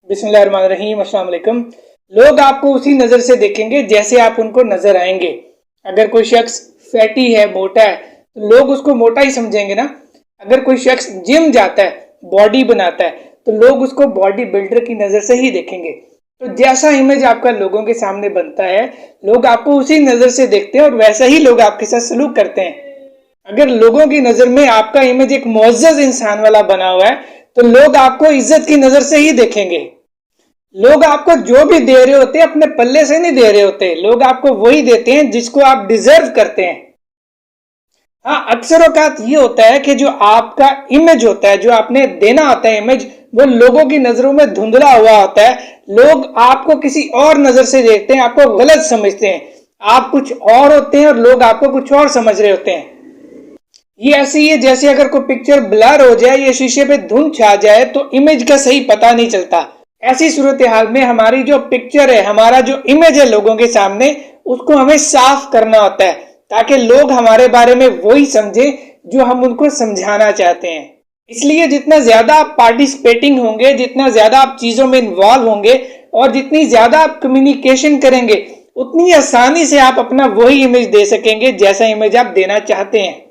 बिस्मिल्लाहिर्रहमानिर्रहीम, अस्सलाम वालेकुम। लोग आपको उसी नज़र से देखेंगे जैसे आप उनको नजर आएंगे। अगर कोई शख्स फैटी है, मोटा है, तो लोग उसको मोटा ही समझेंगे ना। अगर कोई शख्स जिम जाता है, बॉडी बनाता है, तो लोग उसको बॉडी बिल्डर की नज़र से ही देखेंगे। तो जैसा इमेज आपका लोगों के सामने बनता है, लोग आपको उसी नज़र से देखते हैं और वैसा ही लोग आपके साथ सलूक करते हैं। अगर लोगों की नज़र में आपका इमेज एक मुअज़्ज़ज़ इंसान वाला बना हुआ है, तो लोग आपको इज्जत की नज़र से ही देखेंगे। लोग आपको जो भी दे रहे होते हैं अपने पल्ले से नहीं दे रहे होते, लोग आपको वही देते हैं जिसको आप डिजर्व करते हैं। हाँ, अक्सर औकात ये होता है कि जो आपका इमेज होता है, जो आपने देना होता है इमेज, वो लोगों की नजरों में धुंधला हुआ होता है। लोग आपको किसी और नजर से देखते हैं, आपको गलत समझते हैं। आप कुछ और होते हैं और लोग आपको कुछ और समझ रहे होते हैं। ये ऐसे ही है जैसे अगर कोई पिक्चर ब्लर हो जाए या शीशे पे धुंध छा जाए तो इमेज का सही पता नहीं चलता। ऐसी सूरत हाल में हमारी जो पिक्चर है, हमारा जो इमेज है लोगों के सामने, उसको हमें साफ करना होता है ताकि लोग हमारे बारे में वही समझे जो हम उनको समझाना चाहते हैं। इसलिए जितना ज्यादा आप पार्टिसिपेटिंग होंगे, जितना ज्यादा आप चीजों में इन्वॉल्व होंगे और जितनी ज्यादा आप कम्युनिकेशन करेंगे, उतनी आसानी से आप अपना वही इमेज दे सकेंगे जैसा इमेज आप देना चाहते हैं।